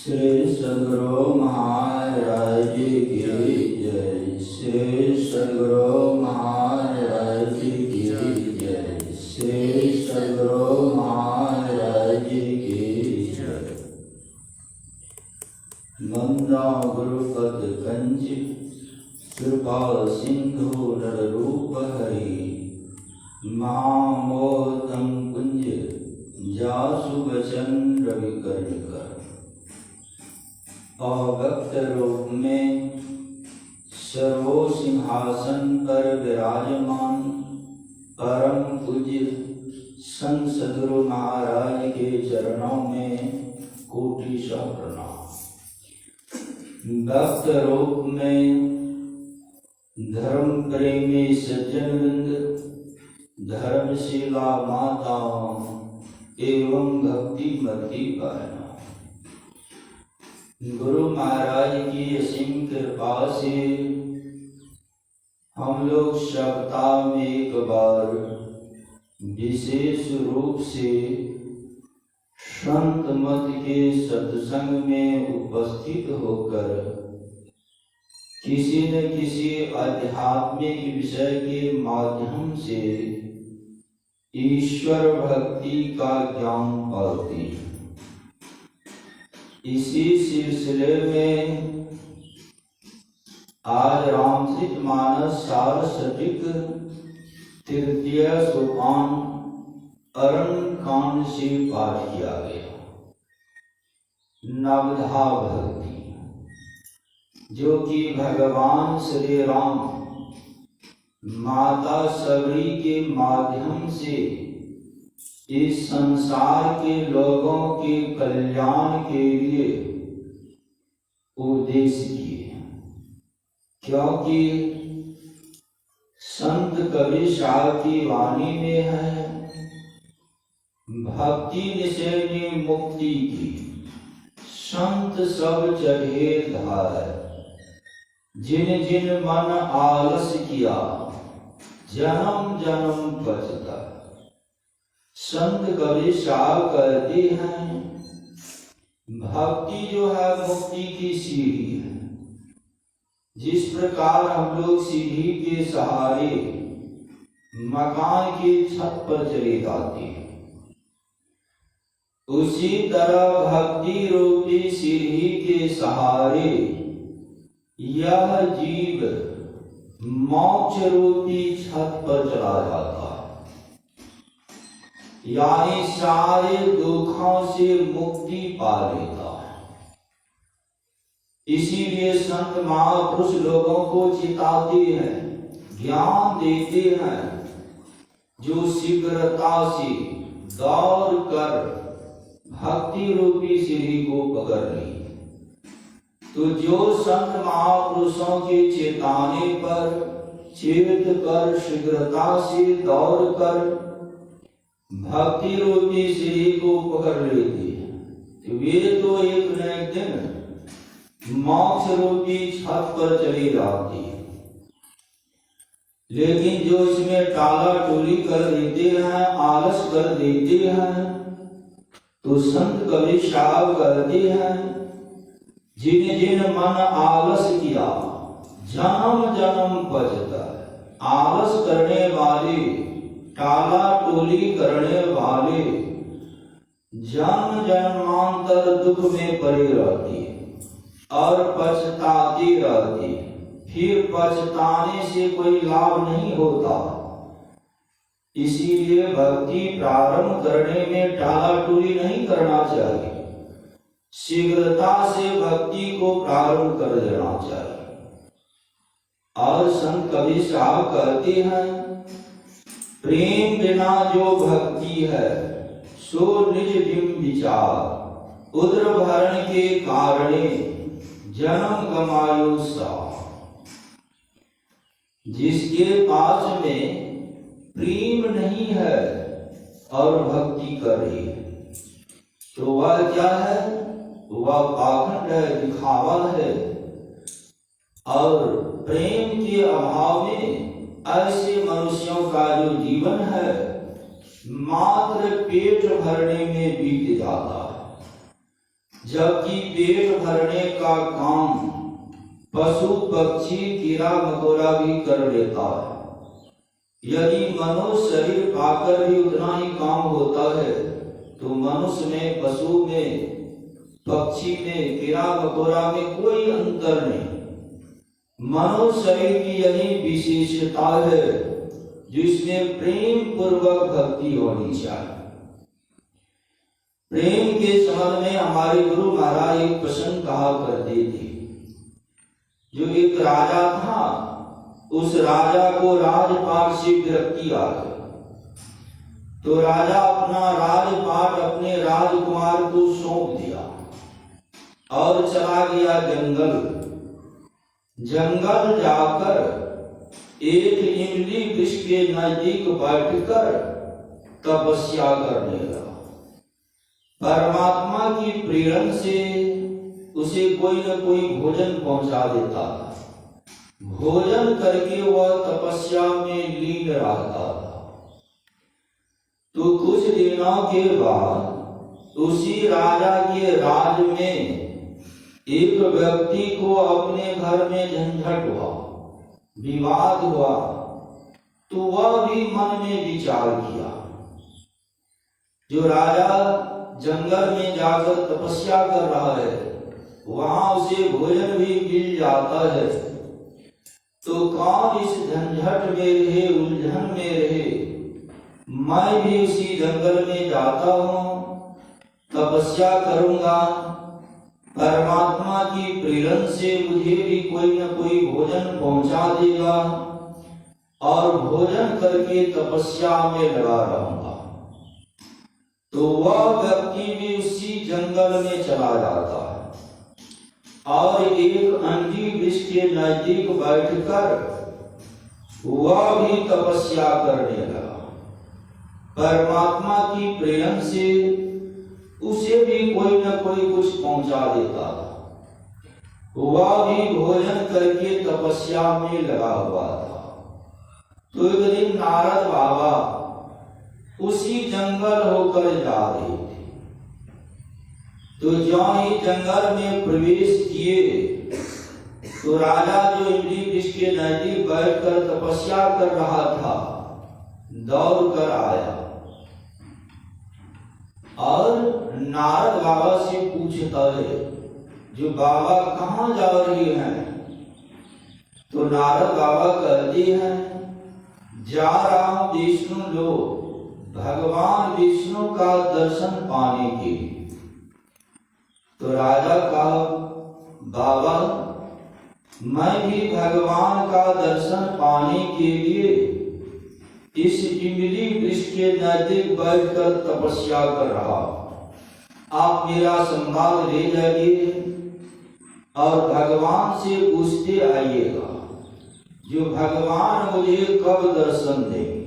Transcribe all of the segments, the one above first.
श्री सद्गुरु महाराज की जय। श्री सद्गुरु महाराज की जय। श्री सद्गुरु महाराज की जय। वंदा गुरुपद कंज कृपा सिंधु नर रूप हरि। महामोदम कुंज जासु वचन रवि कर। अव्यक्त रूप में सर्वो सिंहासन पर विराजमान परम पूज्य संत सद्गुरु महाराज के चरणों में कोटि सौ प्रणाम। भक्त रूप में धर्म प्रेमी सज्जन वृंद, धर्मशिला माताओं एवं भक्ति मती बहनों, गुरु महाराज की असीम कृपा से हम लोग सप्ताह में एक बार विशेष रूप से संत मत के सत्संग में उपस्थित होकर किसी न किसी आध्यात्मिक विषय के माध्यम से ईश्वर भक्ति का ज्ञान पाते हैं। इसी सिलसिले में आज रामचरितमानस सारस्वतिक तृतीय सोपान अरण्य कांड से पाठ किया गया। नवधा भक्ति, जो कि भगवान श्री राम माता सबरी के माध्यम से इस संसार के लोगों के कल्याण के लिए उपदेश किए। क्योंकि संत कबीर साहब की वाणी में है, भक्ति निश्चय मुक्ति की संत सब चढ़े धार। जिन जिन मन आलस किया जन्म जन्म बचता। संत कबीर साहब कहते हैं, भक्ति जो है मुक्ति की सीढ़ी है। जिस प्रकार हम लोग सीढ़ी के सहारे मकान की छत पर चले जाते हैं, उसी तरह भक्ति रूपी सीढ़ी के सहारे यह जीव मोक्ष रूपी छत पर चला जाता है, यानी सारे दुखों से मुक्ति पा लेता है। इसीलिए संत महापुरुष लोगों को चिताते हैं, ज्ञान देते हैं, जो शीघ्रता से दौड़ कर भक्ति रूपी सीढ़ी को पकड़ ली। तो जो संत महापुरुषों के चेताने पर चेत कर शीघ्रता से दौड़ कर भक्ति रूपी सीढ़ी को पकड़ लेती है, तो वे तो एक न एक दिन मोक्ष रूपी छत पर चली जाती है। लेकिन जो इसमें टाला टोली कर देते हैं, आलस कर देते हैं, तो संत कबीर साहब कहते हैं, जिन जिन मन आलस किया जन्म जन्म बचता। आलस करने वाले, टाला टोली करने वाले जन्म जन्मांतर दुख में पड़े रहती है और पछताती रहती है। फिर पछताने से कोई लाभ नहीं होता। इसीलिए भक्ति प्रारंभ करने में टाला टोली नहीं करना चाहिए, शीघ्रता से भक्ति को प्रारंभ कर देना चाहिए। और संत कबीर साहब कहते हैं, प्रेम बिना जो भक्ति है सो निज बिम विचार। उदर भरण के कारणे जन्म गमायो सा। जिसके पास में प्रेम नहीं है और भक्ति कर रही है, तो वह क्या है? वह पाखंड है, दिखावा है। और प्रेम के अभाव में ऐसे मनुष्यों का जो जीवन है मात्र पेट भरने में बीत जाता है। जबकि पेट भरने का काम पशु पक्षी कीड़ा मकोड़ा भी कर लेता है। यदि मनुष्य शरीर पाकर भी उतना ही काम होता है तो मनुष्य में, पशु में, पक्षी में, कीड़ा मकोड़ा में कोई अंतर नहीं। मनुष्य शरीर की यही विशेषता है जिसमें प्रेम पूर्वक भक्ति होनी चाहिए। प्रेम के संबंध में हमारे गुरु महाराज एक प्रसंग कहा करते थे। जो एक राजा था, उस राजा को राजपाट से विरक्ति आ गई, तो राजा अपना राजपाट अपने राजकुमार को सौंप दिया और चला गया जंगल। जंगल जाकर एक इमली वृक्ष के नजदीक बैठकर तपस्या करने लगा। परमात्मा की प्रेरणा से उसे कोई न कोई भोजन पहुंचा देता था। भोजन करके वह तपस्या में लीन रहता था। तो कुछ दिनों के बाद उसी राजा के राज में एक व्यक्ति को अपने घर में झंझट हुआ, विवाद हुआ। तो वह भी मन में विचार किया, जो राजा जंगल में जाकर तपस्या कर रहा है, वहां उसे भोजन भी मिल जाता है, तो कौन इस झंझट में रहे, उलझन में रहे। मैं भी उसी जंगल में जाता हूँ, तपस्या करूंगा, परमात्मा की प्रेरणा से मुझे भी कोई न कोई भोजन पहुंचा देगा और भोजन करके तपस्या में लगा रहूंगा। तो वह व्यक्ति भी उसी जंगल में चला जाता है और एक अंजी वृक्ष के नजदीक बैठकर वह भी तपस्या करने लगा। परमात्मा की प्रेरणा से उसे भी कोई न कोई कुछ पहुंचा देता था। वह भी भोजन करके तपस्या में लगा हुआ था। तो एक दिन नारद बाबा उसी जंगल होकर जा रहे थे। तो जो ही जंगल में प्रवेश किए तो राजा जो इमली वृक्ष के नजदीक बैठकर तपस्या कर रहा था, दौड़ कर आया और नारद बाबा से पूछता है, जो बाबा कहाँ जा रही हैं? तो नारद बाबा कहते हैं, जा रहा हूं विष्णु लोक, भगवान विष्णु का दर्शन पाने के लिए। तो राजा कहा, बाबा मैं भी भगवान का दर्शन पाने के लिए इस इमली वृक्ष के नजदीक बैठकर तपस्या कर रहा हूं। आप मेरा संवाद ले जाइए और भगवान से पूछते आइएगा, जो भगवान मुझे कब दर्शन देंगे।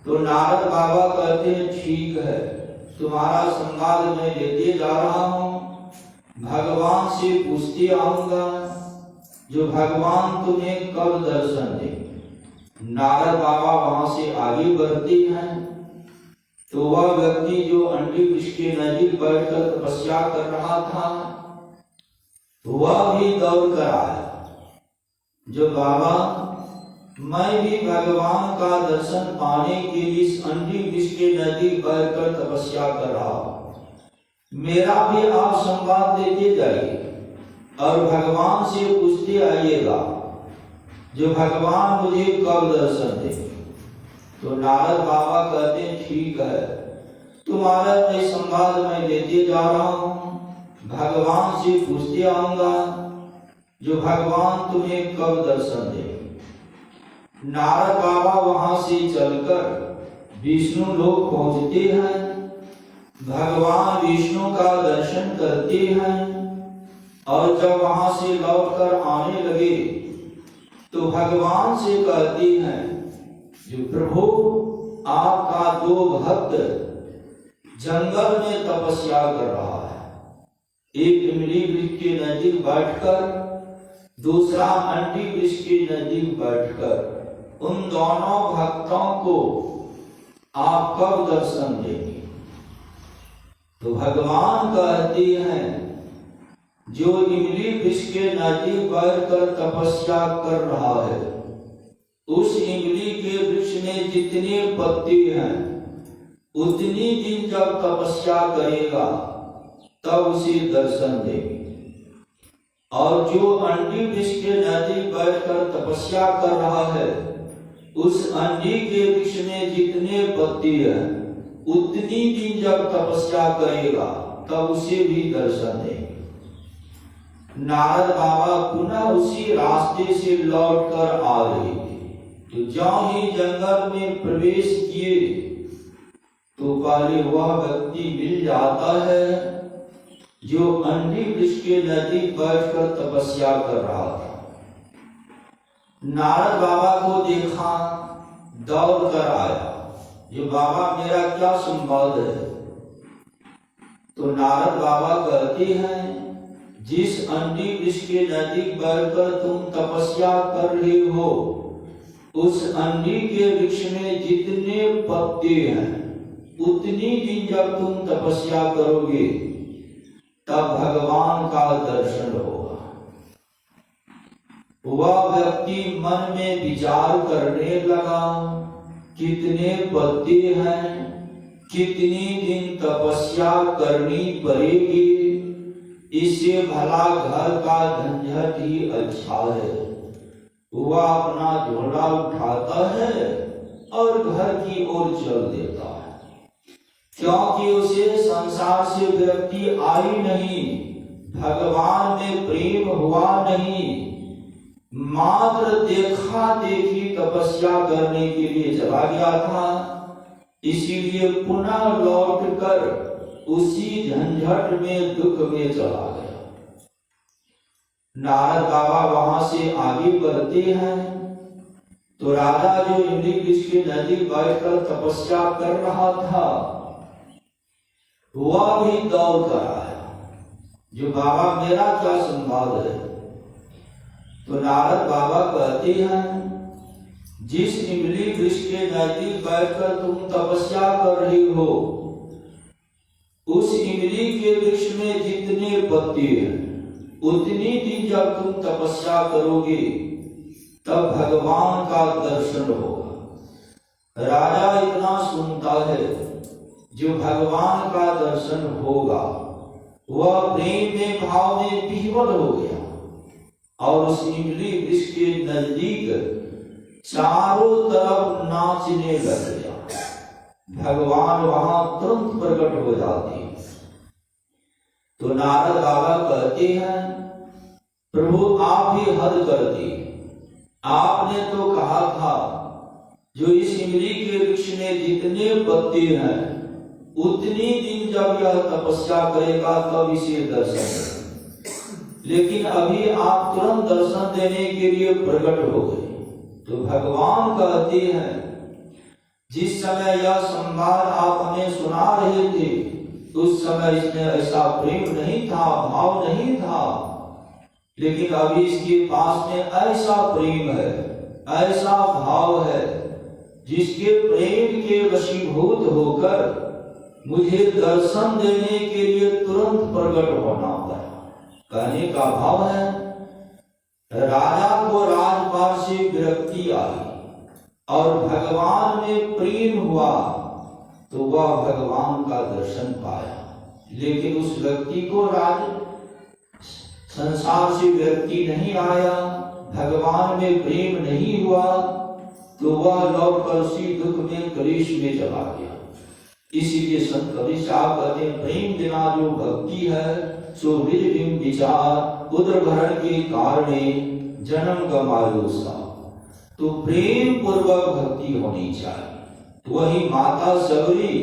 तो नारद बाबा कहते हैं, ठीक है, तुम्हारा संवाद मैं लेते जा रहा हूं, भगवान से पूछते आऊंगा जो भगवान तुम्हें कब दर्शन देंगे। नारद बाबा वहां से आगे बढ़ते हैं। तो वह व्यक्ति जो अंडी वृक्ष के नजदीक बैठकर तपस्या कर रहा था, वह भी दौड़ कर आया, जो बाबा मैं भी भगवान का दर्शन पाने के लिए इस अंडी वृक्ष के नजदीक बैठकर तपस्या कर रहा हूं, मेरा भी आप संवाद देते जाइए और भगवान से पूछते आइएगा जो भगवान मुझे कब दर्शन दे। तो नारद बाबा कहते हैं, ठीक है, तुम्हारा मैं संवाद मैं लेते जा रहा हूं, भगवान से पूछते आऊंगा जो भगवान तुम्हें कब दर्शन दे। नारद बाबा वहां से चलकर विष्णु लोक पहुंचते हैं, भगवान विष्णु का दर्शन करते हैं और जब वहां से लौटकर आने लगे तो भगवान से कहते हैं, जो प्रभु आपका दो भक्त जंगल में तपस्या कर रहा है, एक इमली वृक्ष के नजदीक बैठकर, दूसरा अंडी वृक्ष के नजदीक बैठकर, उन दोनों भक्तों को आप कब दर्शन देंगे। तो भगवान कहते हैं जो इमली वृक्ष के नजदीक बैठकर तपस्या कर रहा है, उस इमली के वृक्ष में जितने पत्ते हैं उतनी दिन जब तपस्या करेगा तब उसे दर्शन देंगे। और जो अंडी वृक्ष के नजदीक बैठकर तपस्या कर रहा है, उस अंडी के वृक्ष में जितने पत्ते हैं उतनी दिन जब तपस्या करेगा तब उसे भी दर्शन देंगे। नारद बाबा पुनः उसी रास्ते से लौटकर आ रहे थे, तो जहाँ ही जंगल में प्रवेश किए तो पहले वह व्यक्ति मिल जाता है जो अंडी वृक्ष के नजदीक बैठकर तपस्या कर रहा था। नारद बाबा को देखा, दौड़ कर आया, जो बाबा मेरा क्या संवाद है। तो नारद बाबा कहते हैं जिस अंडी वृक्ष के नजदीक बैठकर तुम तपस्या कर रहे हो, उस अंडी के वृक्ष में जितने पत्ते हैं उतनी दिन जब तुम तपस्या करोगे तब भगवान का दर्शन होगा। वह व्यक्ति मन में विचार करने लगा, कितने पत्ते हैं, कितनी दिन तपस्या करनी पड़ेगी, इससे भला घर का झंझट ही अच्छा है। वह अपना झोला उठाता है और घर की ओर चल देता है, क्योंकि उसे संसार से विरक्ति आई नहीं, भगवान में प्रेम हुआ नहीं, मात्र देखा देखी तपस्या करने के लिए चला गया था। इसीलिए पुनः लौटकर उसी झंझट में दुख में चला गया। नारद बाबा वहां से आगे बढ़ते हैं तो राजा जो इमली वृक्ष के नजदीक बैठकर तपस्या कर रहा था वह भी दौड़ कर आया, जो बाबा मेरा क्या संवाद है। तो नारद बाबा कहते हैं जिस इमली वृक्ष के नजदीक बैठकर तुम तपस्या कर रहे हो, उस इमली के वृक्ष में जितने पत्ते हैं उतनी दिन जब तुम तपस्या करोगे तब भगवान का दर्शन होगा। राजा इतना सुनता है, जो भगवान का दर्शन होगा वह प्रेम में भाव में विह्वल हो गया और उस इमली वृक्ष के नजदीक चारों तरफ नाचने लग गया। भगवान वहां तुरंत प्रकट हो जाते हैं। तो नारद बाबा कहते हैं प्रभु आप भी हद कर दिए, आपने तो कहा था जो इस इमली के वृक्ष में जितने पत्ते हैं उतनी दिन जब यह तपस्या करेगा तब इसे दर्शन देगा, लेकिन अभी आप तुरंत दर्शन देने के लिए प्रकट हो गए। तो भगवान कहते हैं जिस समय यह संवाद आप हमें सुना रहे थे उस समय इसमें ऐसा प्रेम नहीं था, भाव नहीं था, लेकिन अभी इसके पास में ऐसा प्रेम है, ऐसा भाव है जिसके प्रेम के वशीभूत होकर मुझे दर्शन देने के लिए तुरंत प्रकट होना पड़ा। कहने का भाव है राजा को राजपाट से विरक्ति आई और भगवान में प्रेम हुआ तो वह भगवान का दर्शन पाया, लेकिन उस व्यक्ति को राज संसार से विरक्ति नहीं आया, भगवान में प्रेम नहीं हुआ तो वह लौटकर उसी दुख में कलेश में चला गया। इसीलिए संत कबीर साहब कहते हैं प्रेम बिना जो भक्ति है सो विधिम विचार उदर भरण के कारणे जन्म गमायो सा। तो प्रेम पूर्वक भक्ति होनी चाहिए। वही माता सबरी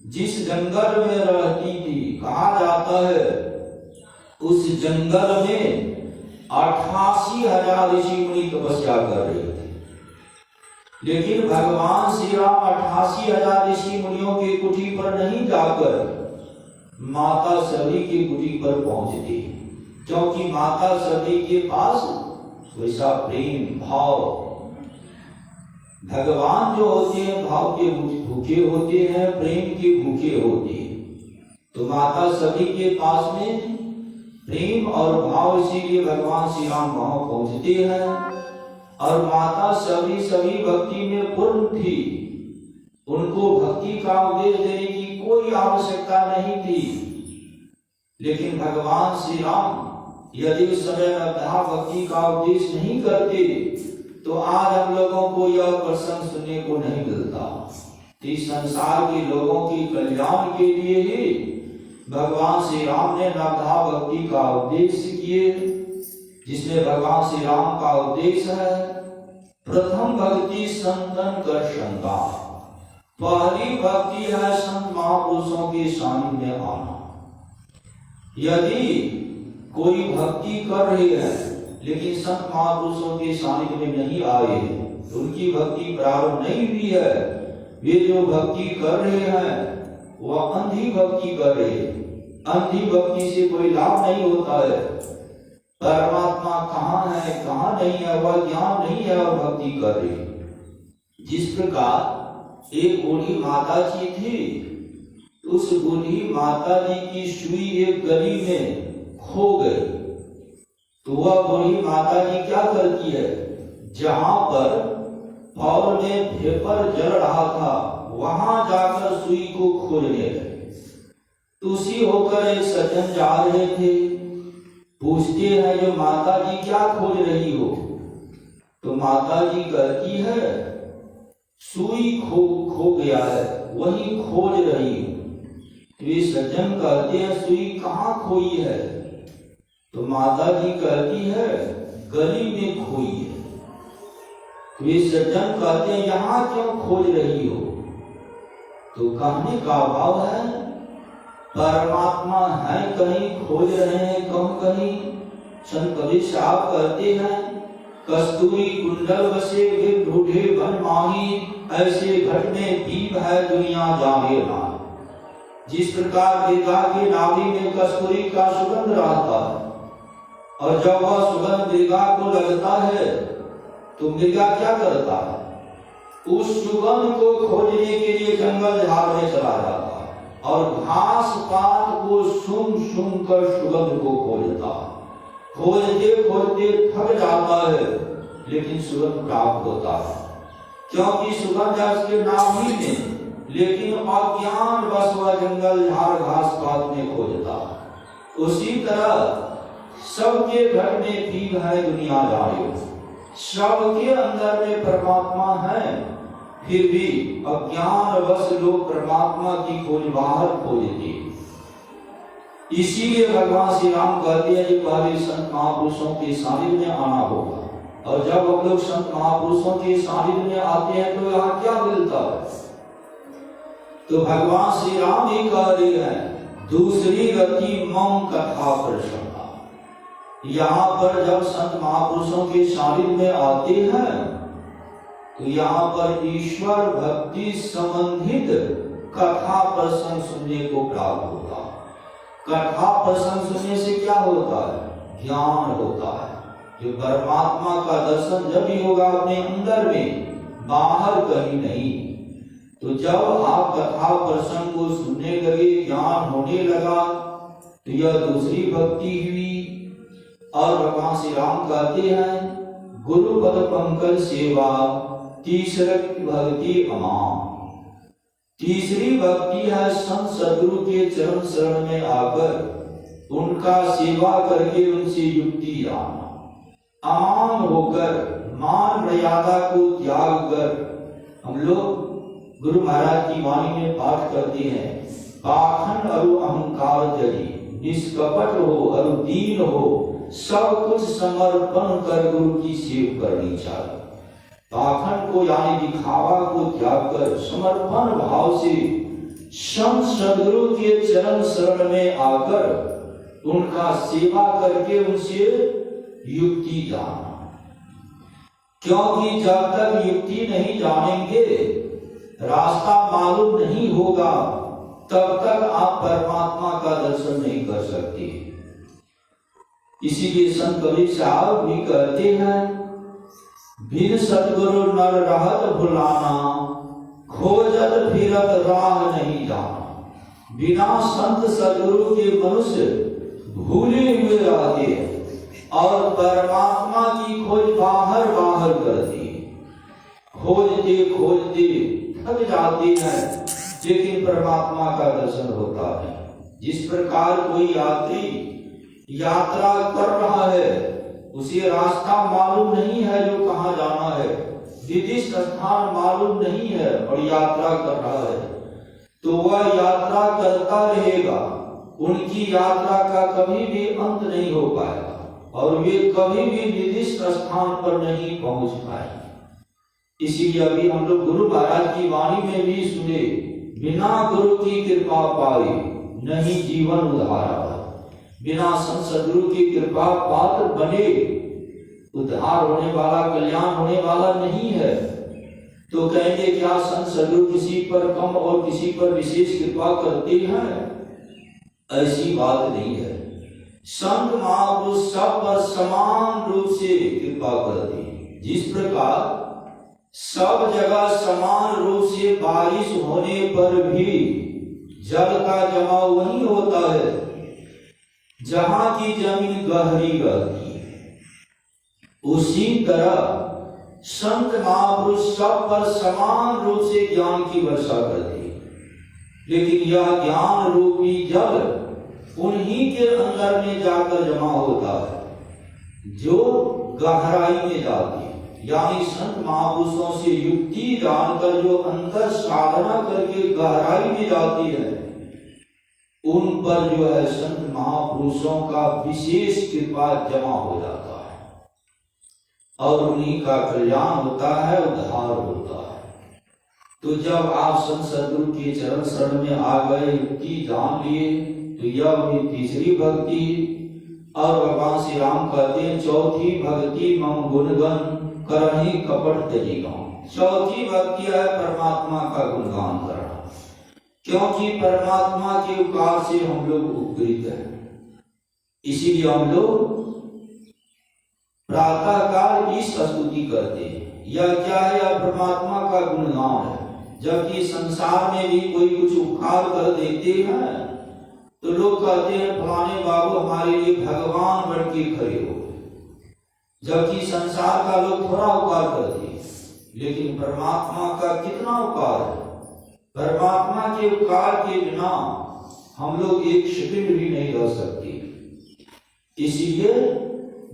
जिस जंगल में रहती थी, कहा जाता है उस जंगल में 88,000 ऋषि मुनि तपस्या कर रहे थे, लेकिन भगवान श्री राम 88,000 ऋषि मुनियों की कुटी पर नहीं जाकर माता सबरी की कुटी पर पहुंचते, क्योंकि माता सबरी के पास वैसा प्रेम भाव। भगवान जो होते हैं भाव के भूखे होते हैं, प्रेम के भूखे होते हैं। तो माता सभी के पास में प्रेम और भाव, इसीलिए भगवान श्री राम वहां पहुंचते हैं। और माता सभी भक्ति में पूर्ण थी, उनको भक्ति का उपदेश देने की कोई आवश्यकता नहीं थी। लेकिन भगवान श्री राम यदि उस समय नवधा भक्ति का उपदेश नहीं करते तो आज हम लोगों को यह प्रसंग सुनने को नहीं मिलता। इस संसार के लोगों के कल्याण के लिए ही भगवान श्री राम ने नवधा भक्ति का उपदेश किए, जिसमें भगवान श्री राम का उपदेश है प्रथम भक्ति संतन कर शंका। पहली भक्ति है संत महापुरुषों के सानिध्य में आना। यदि कोई भक्ति कर रहे हैं लेकिन संत महापुरुषों के सानिध्य में नहीं आए, तो उनकी भक्ति प्रारंभ नहीं हुई है। वे जो भक्ति कर रहे हैं वह अंधी भक्ति कर रहे हैं। अंधी भक्ति से कोई लाभ नहीं होता है। परमात्मा कहाँ है कहाँ नहीं है वह ज्ञान नहीं है और भक्ति कर रही है। जिस प्रकार एक बूढ़ी माता जी थी, उस बूढ़ी माता जी की सुई एक गली में खो गई, तो वह बूढ़ी माता जी क्या करती है, जहां पर फौर में भेपर जल रहा था वहां जाकर सुई को खोजने लगे। तुसी होकर एक सज्जन जा रहे थे, पूछते हैं जो माता जी क्या खोज रही हो, तो माता जी कहती है सुई खो गया है वही खोज रही हूं। तो ये सज्जन कहते हैं सुई कहाँ खोई है, तो माता जी कहती है गली में खोई है। तो ये सज्जन कहते हैं यहाँ क्यों खोज रही हो, तो कहने का भाव है परमात्मा है कहीं खोज रहे हैं कहीं। संत कबीर साहब कहते हैं कस्तूरी कुंडल बसे ढूढ़े बन माही, ऐसे घट में दीप है दुनिया जागे ना। जिस प्रकार मृगा की नाभि में कस्तूरी का सुगंध रहता है, और जब वह सुगंध मृगा को लगता है तो मृगा क्या करता है, उस सुगंध को खोजने के लिए जंगल झाड़ में चला जाता है और घास पात को सूंघ कर सुगंध को खोजता है। खोजते खोजते थक जाता है लेकिन सुगंध प्राप्त होता है, क्योंकि सुगंध है उसके नाभि में, लेकिन अज्ञान बस वह जंगल झाड़ घास पात में खोजता है। उसी तरह सबके घर में दीप है दुनिया जागे, सबके अंदर में परमात्मा है, फिर भी अज्ञान बस लोग परमात्मा की खोज बाहर खोजते। इसीलिए भगवान श्री राम कहते हैं कि पहले संत महापुरुषों के सानिध्य में आना होगा। और जब हम लोग संत महापुरुषों के सानिध्य में आते हैं तो यहाँ क्या मिलता है, तो भगवान श्री राम ही कह रहे हैं दूसरी गति मम कथा प्रसंगा। यहाँ पर जब संत महापुरुषों के सानिध्य में आते हैं तो यहाँ पर ईश्वर भक्ति संबंधित कथा प्रसंग सुनने को प्राप्त होता है। कथा प्रसंग सुनने से क्या होता है, ज्ञान होता है। जो परमात्मा का दर्शन जब ही होगा अपने अंदर में, बाहर कहीं नहीं। तो जब आप कथा प्रसंग को सुनने लगे, ज्ञान होने लगा, तो यह दूसरी भक्ति हुई। और भगवान श्री राम कहते हैं गुरु पद पंकज सेवा तीसरी भक्ति अमाम। तीसरी भक्ति है संत सदगुरु के चरण शरण में आकर उनका सेवा करके उनसे युक्ति जानना, अमाम होकर मान मर्यादा को त्याग कर। हम लोग गुरु महाराज की वाणी में पाठ करते हैं पाखंड और अहंकार त्यजी, निष्कपट हो और दीन हो, सब कुछ समर्पण कर गुरु की सेवा करनी चाहिए। पाखंड को यानी दिखावा को त्याग कर समर्पण भाव से संत सदगुरु के चरण शरण में आकर उनका सेवा करके उनसे युक्ति जानना। क्योंकि जब तक युक्ति नहीं जानेंगे, रास्ता मालूम नहीं होगा, तब तक आप परमात्मा का दर्शन नहीं कर सकते। इसीलिए संत कबीर साहब भी कहते हैं बिन सतगुरु नर रहत भुलाना, खोजत फिरत राह नहीं जाना। बिना संत सदगुरु के मनुष्य भूले हुए रहते हैं और परमात्मा की खोज बाहर बाहर करती है। खोजते खोजते थक जाते हैं, लेकिन परमात्मा का दर्शन होता है। जिस प्रकार कोई यात्री यात्रा कर रहा है, उसे रास्ता मालूम नहीं है जो कहाँ जाना है, निर्दिष्ट स्थान मालूम नहीं है और यात्रा कर रहा है, तो वह यात्रा करता रहेगा। उनकी यात्रा का कभी भी अंत नहीं हो पाएगा और वे कभी भी निर्दिष्ट स्थान पर नहीं पहुंच पाएंगे। इसीलिए अभी हम लोग गुरु महाराज की वाणी में भी सुने, बिना गुरु की कृपा पाए नहीं जीवन उधारा। बिना संत सदगुरु की कृपा पात्र बने उद्धार होने वाला, कल्याण होने वाला नहीं है। तो कहेंगे क्या संत सदगुरु किसी पर कम और किसी पर विशेष कृपा करते हैं? ऐसी बात नहीं है। संत महापुरुष सब पर समान रूप से कृपा करते हैं। जिस प्रकार सब जगह समान रूप से बारिश होने पर भी जल का जमाव वही होता है जहां की जमीन गहरी रहती है, उसी तरह संत महापुरुष सब पर समान रूप से ज्ञान की वर्षा करते हैं। लेकिन यह ज्ञान रूपी जल उन्हीं के अंदर में जाकर जमा होता है जो गहराई में जाती है। यानी संत महापुरुषों से युक्ति जानकर जो अंतर साधना करके गहराई में जाती है, उन पर जो है संत महापुरुषों का विशेष कृपा जमा हो जाता है और उन्हीं का कल्याण होता है, उद्धार होता है। तो जब आप संत सदगुरु के चरण शरण में आ गए, युक्ति जान लिए, तो यह हुई तीसरी भक्ति। और भगवान श्री राम कहते हैं चौथी भक्ति मम गुणगन करहि कपट तजी गाँव। चौथी भक्ति है परमात्मा का गुणगान करना, क्योंकि परमात्मा के उपकार से हम लोग उपकृत हैं। इसीलिए हम लोग प्रातः काल की स्तुति करते हैं। यह क्या है? यह परमात्मा का गुणगान है। जबकि संसार में भी कोई कुछ उपकार कर देते हैं तो लोग कहते हैं फलाने बाबू हमारे लिए भगवान बन के खड़े हो। जबकि संसार का लोग थोड़ा उपकार करते हैं, लेकिन परमात्मा का कितना उपकार है। परमात्मा के उपकार के बिना हम लोग एक सेकंड भी नहीं रह सकते। इसीलिए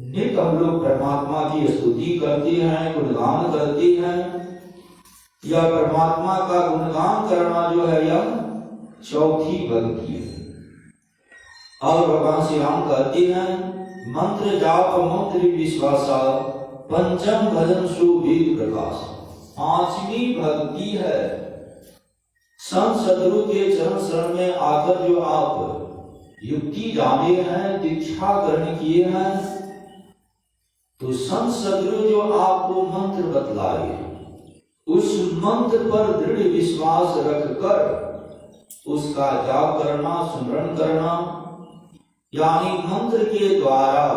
नित्य हम लोग परमात्मा की स्तुति करते हैं, गुणगान करते हैं। यह परमात्मा का गुणगान करना जो है यह चौथी भक्ति है। और भगवान श्री राम कहते हैं मंत्र जाप मंत्र विश्वासा पंचम भजन सुवेद प्रकाश। पांचवी भक्ति है संत सदगुरु के चरण शरण में आकर जो आप युक्ति जाने हैं, दीक्षा ग्रहण किए हैं, तो संत सदगुरु जो आपको मंत्र बतलाए, उस मंत्र पर दृढ़ विश्वास रखकर उसका जाप करना, स्मरण करना। यानी मंत्र के द्वारा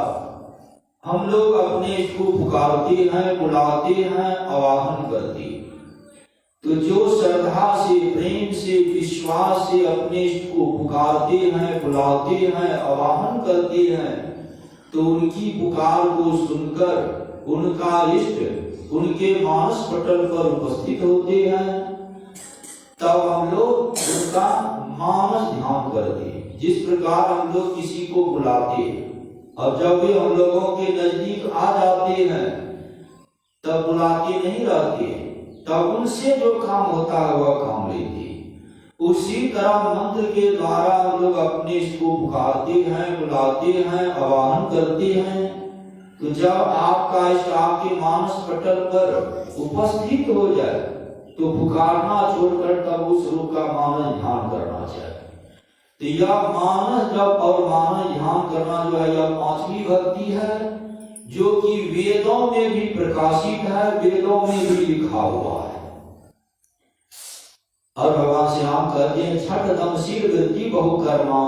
हम लोग अपने को पुकारते हैं, बुलाते हैं, आवाहन करते हैं। तो जो श्रद्धा से, प्रेम से, विश्वास से अपने इष्ट को पुकारते हैं, बुलाते हैं, आवाहन करते हैं, तो उनकी पुकार को सुनकर उनका इष्ट उनके मानस पटल पर उपस्थित होते हैं। तब हम लोग उनका मानस ध्यान करते हैं। जिस प्रकार हम लोग किसी को बुलाते हैं और जब वे हम लोगों के नजदीक आ जाते हैं तब बुलाते नहीं रहते, तब उनसे जो काम होता है वह काम लेते। उसी तरह मंत्र के द्वारा हम लोग अपने इसको पुकारते हैं, बुलाते हैं, आवाहन करते हैं। तो जब आपका इष्ट आपके मानस पटल पर उपस्थित हो जाए तो पुकारना छोड़कर तब उस रूप का मानस ध्यान करना चाहिए। तो यह मानस जप और मानस ध्यान करना जो है यह पांचवी भक्ति है, जो कि वेदों में भी प्रकाशित है, वेदों में भी लिखा हुआ है। और भगवान श्री राम कहते हैं छठ दमशील वृत्ति बहुकर्मा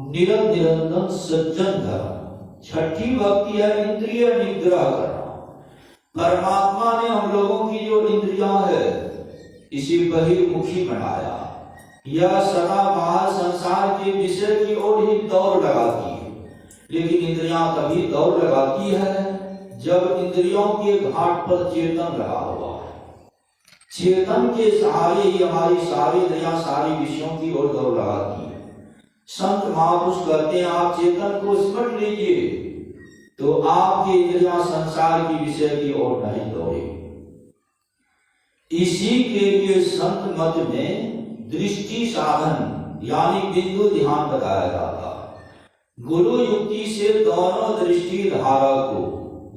निरंतर सज्जन धर्म। छठी भक्ति है इंद्रिय निग्रह करना। परमात्मा ने हम लोगों की जो इंद्रियां है इसे बहिर्मुखी बनाया, यह सदा बाहर संसार के विषय की ओर ही दौड़ लगाती है, लेकिन इंद्रियां तभी दौड़ लगाती है जब इंद्रियों के घाट पर चेतन लगा हुआ है। चेतन के सहारे ही हमारी सारी इंद्रियां सारी विषयों की ओर दौड़ लगाती है। संत महापुरुष कहते हैं आप चेतन को स्मरण लीजिए तो आपकी इंद्रियां संसार की विषय की ओर नहीं दौड़े। इसी के लिए संत मत में दृष्टि साधन यानी बिंदु ध्यान बताया जाता है। गुरु युक्ति से दोनों दृष्टि धारा को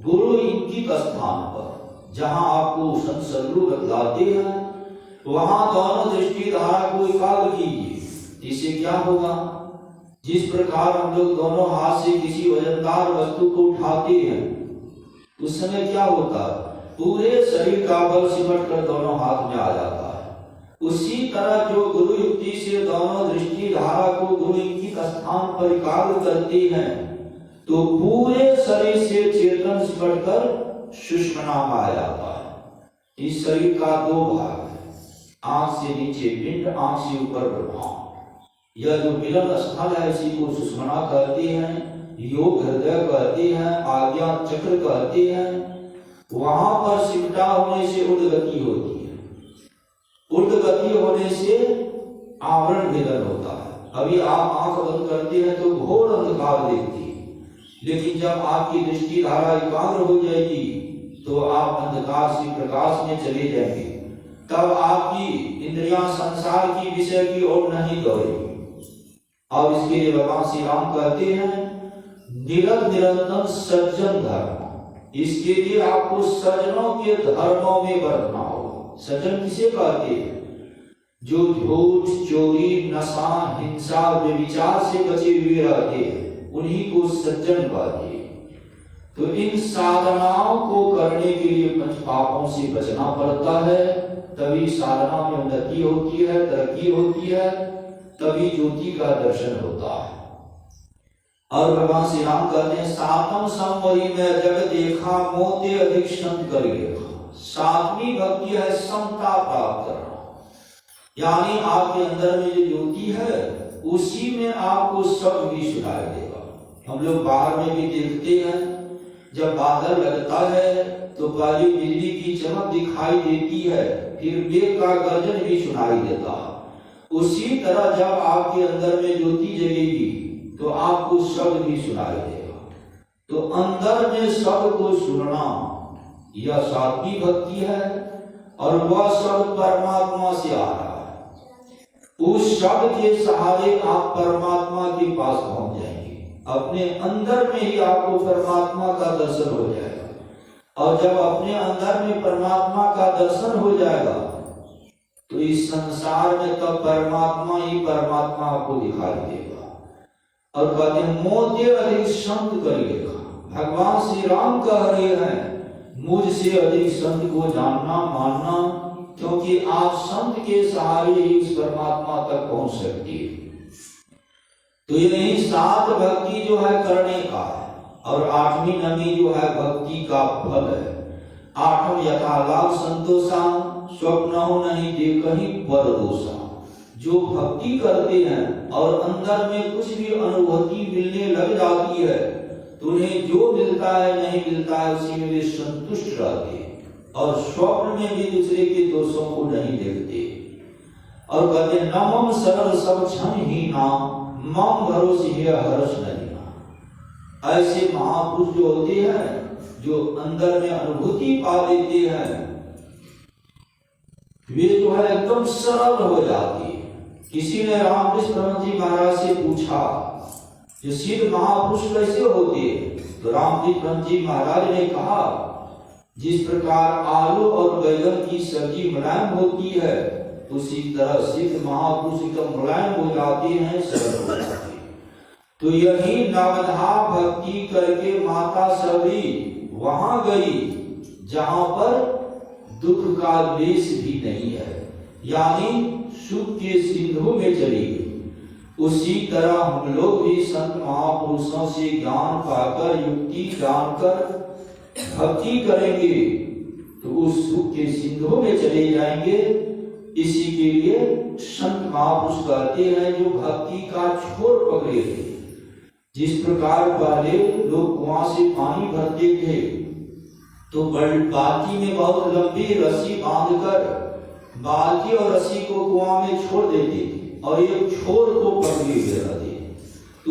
गुरु इंगित स्थान पर जहां आपको संत सदगुरु बतलाते हैं वहां दोनों दृष्टि धारा को एकाग्र कीजिए। इससे क्या होगा, जिस प्रकार हम लोग दोनों हाथ से किसी वजनदार वस्तु को उठाते हैं उस समय क्या होता है, पूरे शरीर का बल सिमट कर दोनों हाथ में आ जाता है। उसी तरह जो गुरु युक्ति से दोनों दृष्टि धारा को गुरु इंगित स्थान पर एकाग्र करते हैं तो पूरे शरीर से चेतन सिमट कर सुषुम्ना में आ जाता है। इस शरीर का दो भाग है, आंख से नीचे पिंड, आंख से ऊपर ब्रह्मांड। यह जो मिलन स्थल है इसी को सुषुम्ना कहते हैं, योग हृदय कहते हैं, आज्ञा चक्र कहते हैं। वहां पर सिमटा होने से उर्ध्वगति होती है, उर्ध्वगति होने से आवरण भेदन होता है। अभी आप आंख बंद करते हैं तो घोर अंधकार देखते हैं, लेकिन जब आपकी दृष्टि धारा एकाग्र हो जाएगी तो आप अंधकार से प्रकाश में चले जाएंगे। तब आपकी इंद्रियां संसार की विषय की ओर नहीं दौड़ेगी। और इसके लिए भगवान श्री राम कहते हैं निरंतर सज्जन धर्म। इसके लिए आपको सज्जनों के धर्मों में बरतना होगा। सज्जन किसे कहते हैं, जो झूठ चोरी नशा हिंसा व्यभिचार से बचे हुए रहते हैं उन्हीं को सज्जन कहते हैं। तो इन साधनाओं को करने के लिए पंच पापों से बचना पड़ता है, तभी साधना में उन्नति होती है, तरक्की होती है, तभी ज्योति का दर्शन होता है। और भगवान श्री राम कहते हैं सातम समवरी में जग देखा मोते अधिक संत कर देखा। सातवीं भक्ति है समता प्राप्त करना, यानी आपके अंदर में जो ज्योति है उसी में आपको सब भी सुनाई देगा। हम लोग बाहर में भी देखते हैं, जब बादल लगता है तो पहले बिजली की चमक दिखाई देती है, फिर मेघ का गर्जन भी सुनाई देता है। उसी तरह जब आपके अंदर में ज्योति जगेगी तो आपको शब्द भी सुनाई देगा। तो अंदर में शब्द को सुनना यह सात्विक भक्ति है, और वह शब्द परमात्मा से आ रहा है। उस शब्द के सहारे आप परमात्मा के पास पहुंच जाएंगे। अपने अंदर में ही आपको परमात्मा का दर्शन हो जाएगा, और जब अपने अंदर में परमात्मा का दर्शन हो जाएगा तो इस संसार में तब परमात्मा ही परमात्मा आपको दिखाई देगा। और कहते हैं मोते अधिक संत करिएगा। भगवान श्री राम कह रहे हैं मुझसे अधिक संत को जानना मानना, क्योंकि आप संत के सहारे ही उस परमात्मा तक पहुंच सकते हैं। तो यही सात भक्ति जो है करने का है, और आठवीं नवी जो है भक्ति का फल है। आठम यथा लाभ संतोषा स्वप्न नहीं देखहि पर दोषा। जो भक्ति करते हैं और अंदर में कुछ भी अनुभूति मिलने लग जाती है तो उन्हें जो मिलता है नहीं मिलता है उसी में वे संतुष्ट रहते हैं, और स्वप्न में भी दूसरे के दोषों को नहीं देखते। और कहते नमम सरल सब क्षण ही नाम मम भरोसे हर्ष नहीं ना। ऐसे महापुरुष जो होते हैं जो अंदर में अनुभूति पा लेते हैं वे जो है एकदम सरल हो जाती है। किसी ने रामकृष्ण जी महाराज से पूछा जो सिद्ध महापुरुष कैसे होते हैं, तो रामकृष्ण जी महाराज ने कहा जिस प्रकार आलू और बैगन की सब्जी मुलायम होती है उसी तरह सिद्ध महापुरुष एकदम मुलायम हो जाते हैं, सरल हो जाते हैं। तो यही नवधा भक्ति करके माता सभी वहां गई जहां पर दुख का लेश भी नहीं है, यानी सुख के सिंधु में चली गई। उसी तरह हम लोग भी संत महापुरुषों से ज्ञान पाकर युक्ति जानकर भक्ति करेंगे तो उस सुख के सिंधु में चले जाएंगे, इसी के लिए संत महापुरुष कहते हैं जो भक्ति का छोर पकड़े थे। जिस प्रकार पहले लोग कुआं से पानी भरते थे तो बाल्टी में बहुत लंबी रस्सी बांधकर बाल्टी और रस्सी को कुआं में छोड़ देते थे और एक छोर को पकड़े हुए रहते।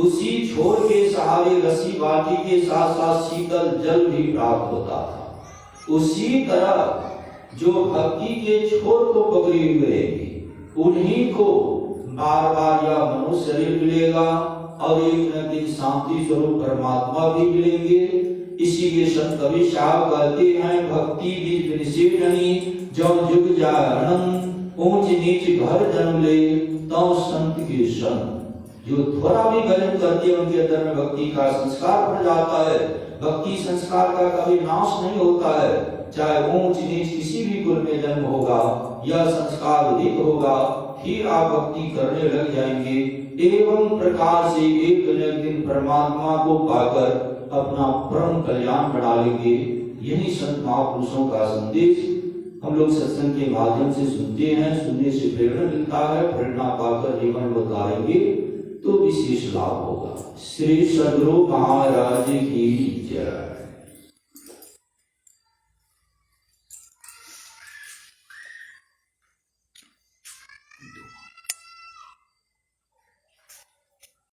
उसी छोर के सहारे रस्सी बाल्टी के साथ साथ शीतल जल भी प्राप्त होता था। उसी तरह जो भक्ति के छोर को पकड़े हुए उन्हीं को बार बार यह मनुष्य शरीर मिलेगा और एक न दिन शांति स्वरूप परमात्मा भी मिलेंगे। इसीलिए संत कबीर साहब कहते हैं भक्ति बीज विनिषेधनी जो जुग जागरण ऊंच नीच घर जन्म ले तो संत के संग। जो थोड़ा भी गलत करते हैं उनके अंदर में भक्ति का संस्कार पड़ जाता है। भक्ति संस्कार का कभी नाश नहीं होता है। चाहे ऊंच नीच किसी भी कुल में जन्म होगा यह संस्कार अधिक होगा फिर आप भक्ति करने लग जाएंगे। एवं प्रकार से एक न दिन परमात्मा को पाकर अपना परम कल्याण बना लेंगे। यही संत महापुरुषों का संदेश हम लोग सत्संग के माध्यम से सुनते हैं। सुनने से प्रेरणा मिलता है। प्रेरणा पाकर जीवन में उतारेंगे तो विशेष लाभ होगा। श्री सद्गुरु महाराज की जय।